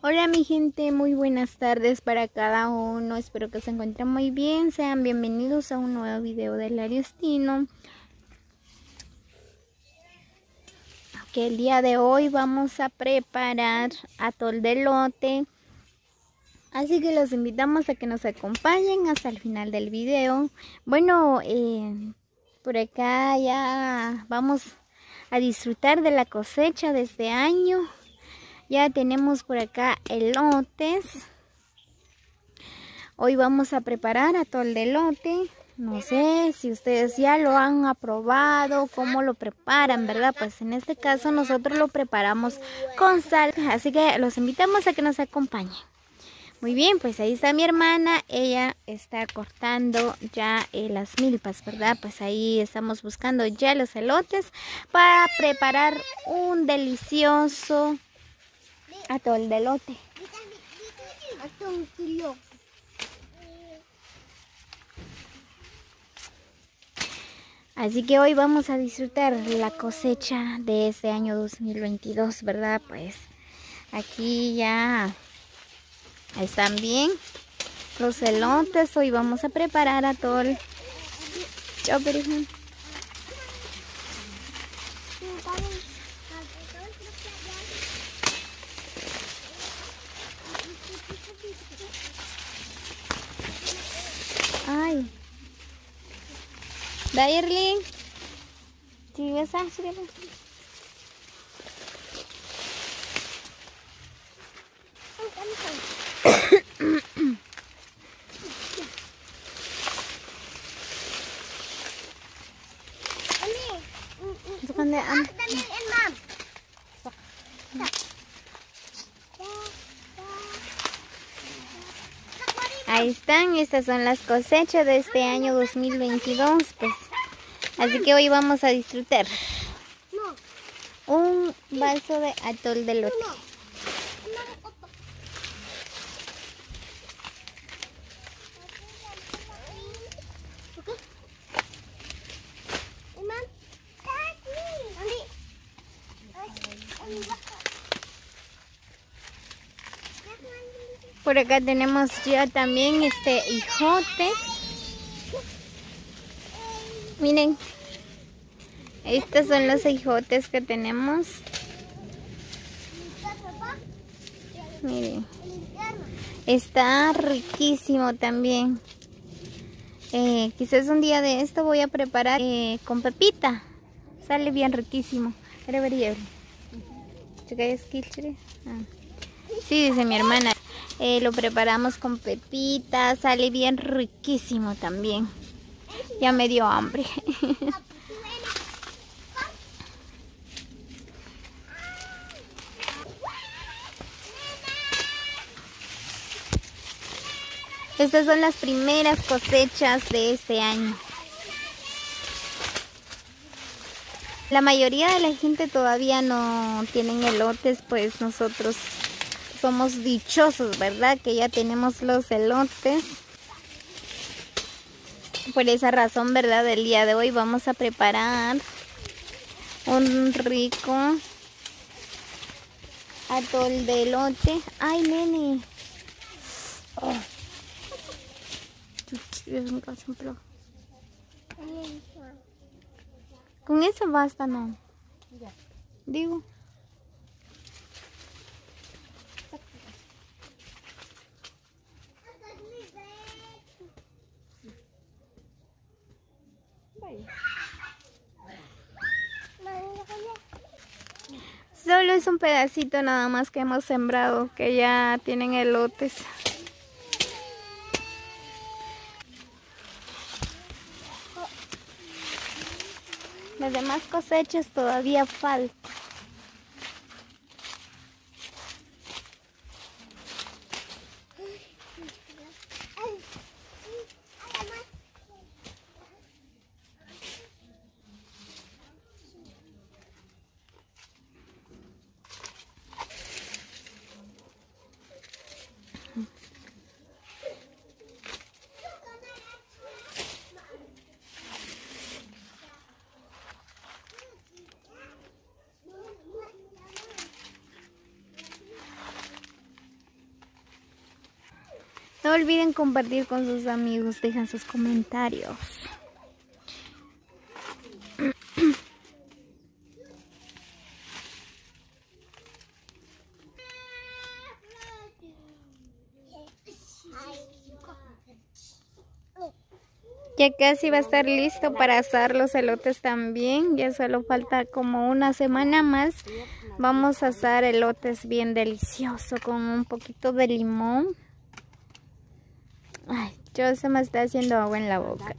Hola mi gente, muy buenas tardes para cada uno, espero que se encuentren muy bien, sean bienvenidos a un nuevo video del Ariostino. Que el día de hoy vamos a preparar atol de elote, así que los invitamos a que nos acompañen hasta el final del video. Bueno, por acá ya vamos a disfrutar de la cosecha de este año. Ya tenemos por acá elotes. Hoy vamos a preparar atol de elote. No sé si ustedes ya lo han probado, cómo lo preparan, ¿verdad? Pues en este caso nosotros lo preparamos con sal. Así que los invitamos a que nos acompañen. Muy bien, pues ahí está mi hermana. Ella está cortando ya las milpas, ¿verdad? Pues ahí estamos buscando ya los elotes para preparar un delicioso atol de elote. Así que hoy vamos a disfrutar la cosecha de este año 2022, ¿verdad? Pues aquí ya están bien los elotes. Hoy vamos a preparar atol. Chao, Perijón. Ay. Dayerling. Sí, ves a Ahí están, estas son las cosechas de este año 2022, pues. Así que hoy vamos a disfrutar un vaso de atol de elote. Por acá tenemos ya también hijotes. Miren, estos son los hijotes que tenemos. Miren, está riquísimo también. Quizás un día de esto voy a preparar con pepita. Sale bien riquísimo. Sí, dice mi hermana. Lo preparamos con pepita. Sale bien riquísimo también. Ya me dio hambre. Estas son las primeras cosechas de este año. La mayoría de la gente todavía no tienen elotes, pues nosotros somos dichosos, ¿verdad? Que ya tenemos los elotes. Por esa razón, ¿verdad? El día de hoy vamos a preparar un rico atol de elote. ¡Ay, nene! Oh. Con eso basta, ¿no? Digo. Solo es un pedacito nada más que hemos sembrado, que ya tienen elotes. Las demás cosechas todavía faltan. No olviden compartir con sus amigos, dejan sus comentarios. Ya casi va a estar listo para asar los elotes también. Ya solo falta como una semana más. Vamos a asar elotes bien delicioso con un poquito de limón. Ay, yo se me está haciendo agua en la boca.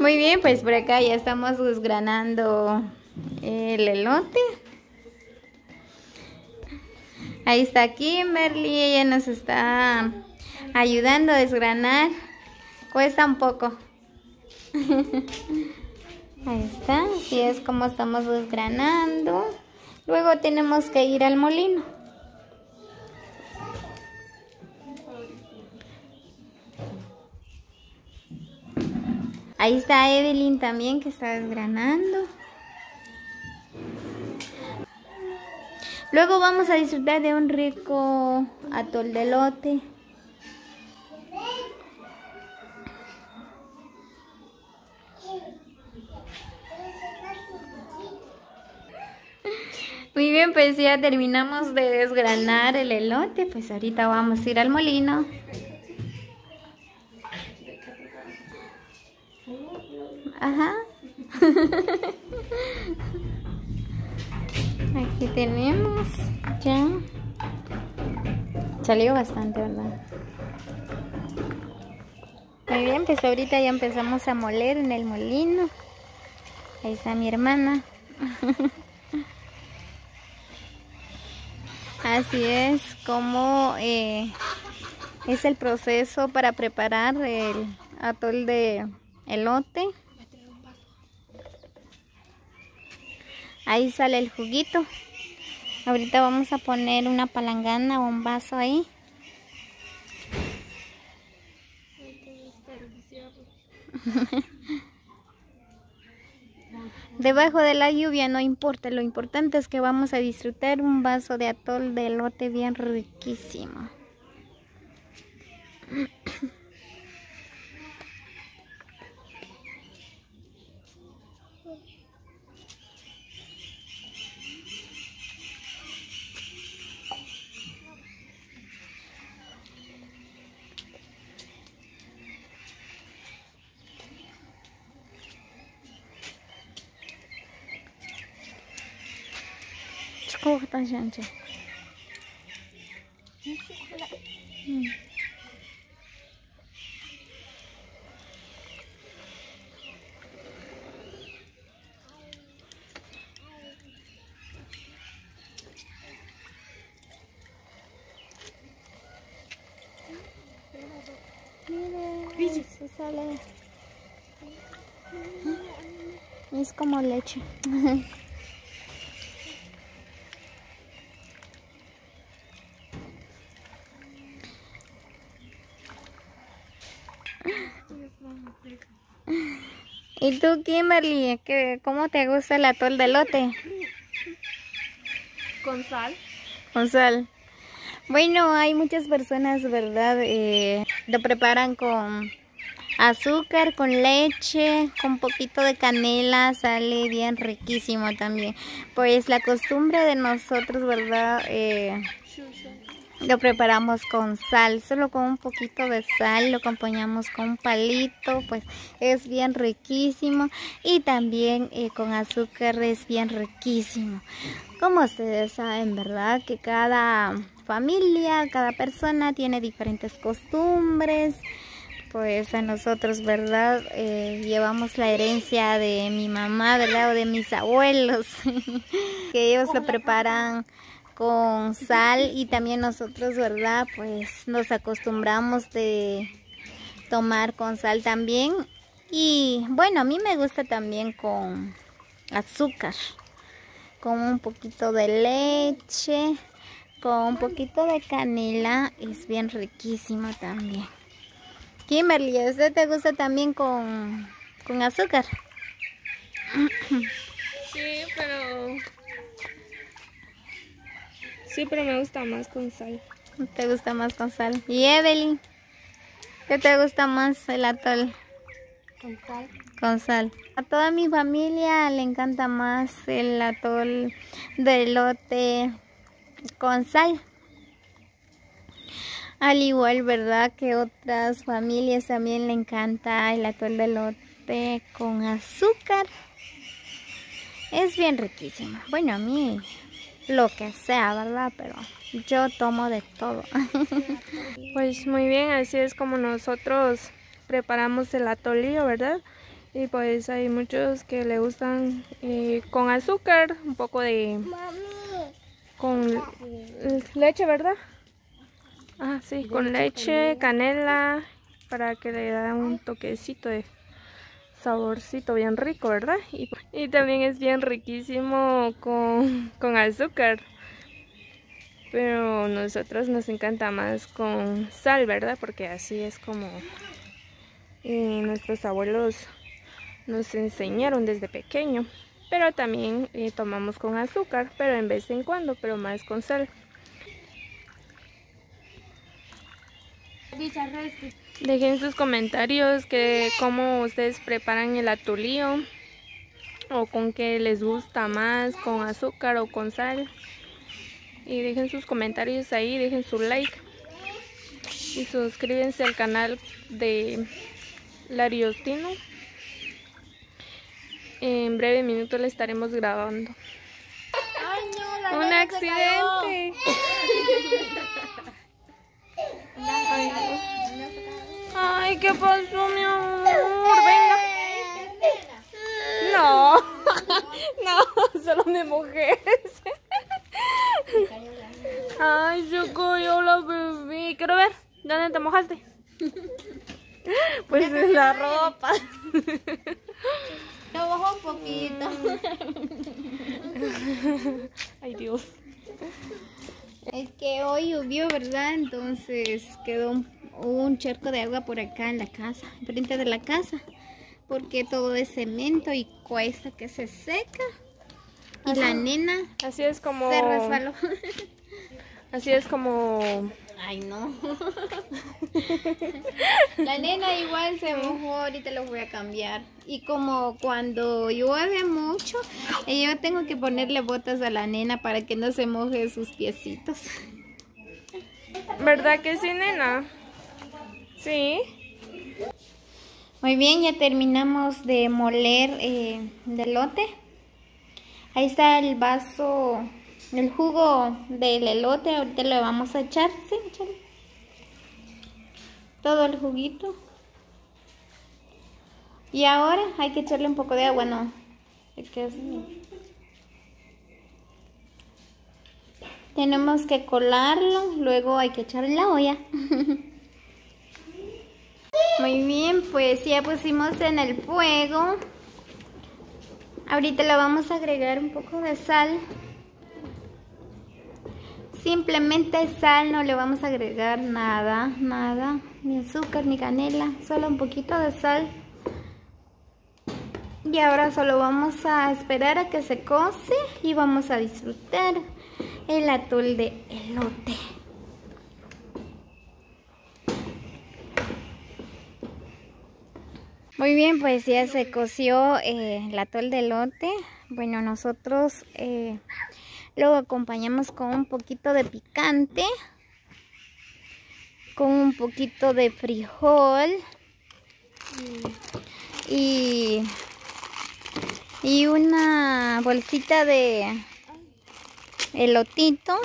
Muy bien, pues por acá ya estamos desgranando el elote. Ahí está Kimberly, ella nos está ayudando a desgranar. Cuesta un poco. Ahí está, así es como estamos desgranando. Luego tenemos que ir al molino. Ahí está Evelyn también que está desgranando. Luego vamos a disfrutar de un rico atol de elote. Muy bien, pues ya terminamos de desgranar el elote. Pues ahorita vamos a ir al molino. Ajá. Aquí tenemos ya. Salió bastante, ¿verdad? Muy bien, pues ahorita ya empezamos a moler en el molino. Ahí está mi hermana. Así es como es el proceso para preparar el atol de elote. Ahí sale el juguito. Ahorita vamos a poner una palangana o un vaso ahí. Debajo de la lluvia no importa, lo importante es que vamos a disfrutar un vaso de atol de elote bien riquísimo. Corta, gente. Mire, se sale. Es como leche. ¿Y tú, Kimberly, cómo te gusta el atol de elote? Con sal. Con sal. Bueno, hay muchas personas, ¿verdad? Lo preparan con azúcar, con leche, con un poquito de canela, sale bien riquísimo también. Pues la costumbre de nosotros, ¿verdad? Lo preparamos con sal, solo con un poquito de sal, lo acompañamos con un palito, pues es bien riquísimo. Y también con azúcar es bien riquísimo. Como ustedes saben, ¿verdad? Que cada familia, cada persona tiene diferentes costumbres. Pues a nosotros, ¿verdad? Llevamos la herencia de mi mamá, ¿verdad? O de mis abuelos, que ellos lo preparan con sal y también nosotros, ¿verdad? Pues nos acostumbramos de tomar con sal también. Y bueno, a mí me gusta también con azúcar, con un poquito de leche, con un poquito de canela. Es bien riquísimo también. Kimberly, ¿a usted te gusta también con azúcar? Sí, pero me gusta más con sal. ¿Te gusta más con sal? ¿Y Evelyn? ¿Qué te gusta más, el atol? Con sal. Con sal. A toda mi familia le encanta más el atol de elote con sal. Al igual, ¿verdad? Que otras familias también le encanta el atol de elote con azúcar. Es bien riquísimo. Bueno, a mí lo que sea, ¿verdad? Pero yo tomo de todo. Pues muy bien, así es como nosotros preparamos el atolillo, ¿verdad? Y pues hay muchos que le gustan con azúcar, un poco de... con leche, ¿verdad? Ah, sí, con leche, canela, para que le da un toquecito de saborcito bien rico, ¿verdad? Y también es bien riquísimo con azúcar. Pero a nosotros nos encanta más con sal, ¿verdad? Porque así es como nuestros abuelos nos enseñaron desde pequeño. Pero también tomamos con azúcar, pero en vez en cuando, pero más con sal. Dejen sus comentarios que cómo ustedes preparan el atolillo o con qué les gusta más, con azúcar o con sal. Y dejen sus comentarios ahí, dejen su like y suscríbanse al canal de Lariostino. En breve minuto le estaremos grabando. Ay, no, ¡Un accidente! Ay, ¿qué pasó, mi amor? Venga. No, no, solo me mojé. Ay, se cayó la bebé. Quiero ver, ¿dónde te mojaste? Pues en la ropa. Lo bajó un poquito. Ay, Dios. Es que hoy llovió, ¿verdad? Entonces quedó un charco de agua por acá en la casa, frente de la casa, porque todo es cemento y cuesta que se seca. Y la nena Así es como... se resbaló. Así es como... Ay, no. La nena igual se mojó, ahorita lo voy a cambiar. Y como cuando llueve mucho, yo tengo que ponerle botas a la nena para que no se moje sus piecitos. ¿Verdad que sí, nena? Sí. Muy bien, ya terminamos de moler el elote. Ahí está el vaso, el jugo del elote. Ahorita le vamos a echar, sí, échale. Todo el juguito. Y ahora hay que echarle un poco de agua, ¿no? Tenemos que colarlo, luego hay que echarle la olla. Muy bien, pues ya pusimos en el fuego. Ahorita le vamos a agregar un poco de sal. Simplemente sal, no le vamos a agregar nada, ni azúcar ni canela, solo un poquito de sal. Y ahora solo vamos a esperar a que se cose y vamos a disfrutar el atol de elote. Muy bien, pues ya se coció el atol de elote. Bueno, nosotros lo acompañamos con un poquito de picante, con un poquito de frijol y una bolsita de elotito.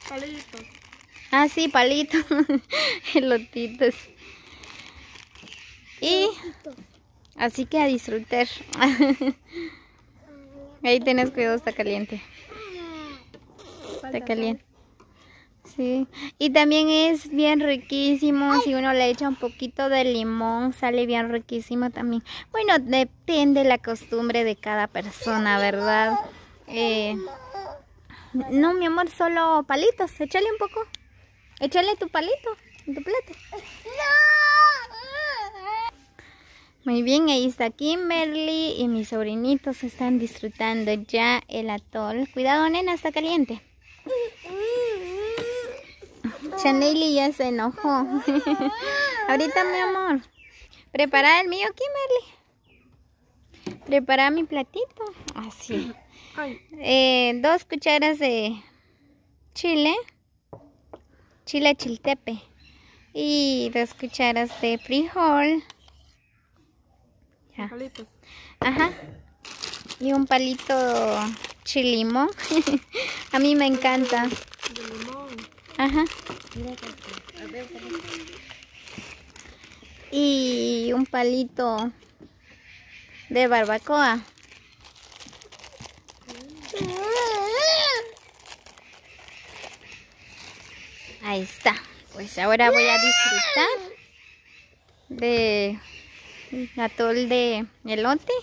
Palitos. Ah, sí, palitos. Elotitos. Y así que a disfrutar. Ahí tenés cuidado, está caliente. Está caliente. Sí, y también es bien riquísimo, si uno le echa un poquito de limón, sale bien riquísimo también. Bueno, depende la costumbre de cada persona, ¿verdad? No, mi amor, solo palitos, échale un poco, échale tu palito en tu plato. Muy bien, ahí está Kimberly y mis sobrinitos están disfrutando ya el atol. Cuidado, nena, está caliente. Chaneli ya se enojó. Ahorita, mi amor. Prepara el mío, Kimberly. Prepara mi platito. Así. 2 cucharas de chile chiltepe. Y 2 cucharas de frijol. Ya. Ajá. Y un palito chilimón. A mí me encanta. Ajá. Y un palito de barbacoa. Ahí está. Pues ahora voy a disfrutar de atol de elote.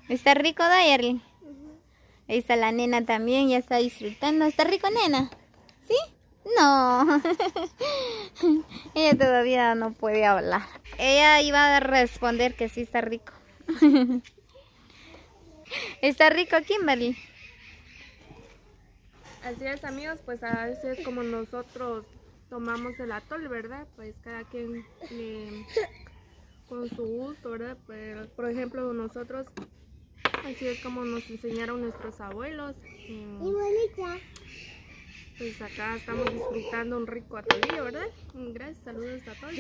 ¿Está rico, Dayerly? Ahí está la nena también, ya está disfrutando. ¿Está rico, nena? ¿Sí? No. Ella todavía no puede hablar. Ella iba a responder que sí está rico. ¿Está rico, Kimberly? Así es, amigos, pues así es como nosotros tomamos el atol, ¿verdad? Pues cada quien con su gusto, ¿verdad? Pero, por ejemplo, nosotros, así es como nos enseñaron nuestros abuelos. Pues acá estamos disfrutando un rico atolillo, ¿verdad? Gracias, saludos a todos.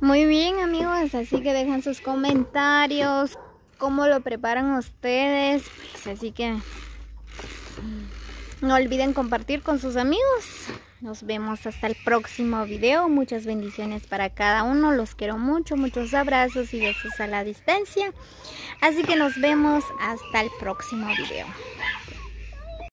Muy bien, amigos, así que dejan sus comentarios, cómo lo preparan ustedes, pues así que no olviden compartir con sus amigos. Nos vemos hasta el próximo video. Muchas bendiciones para cada uno. Los quiero mucho. Muchos abrazos y besos a la distancia. Así que nos vemos hasta el próximo video.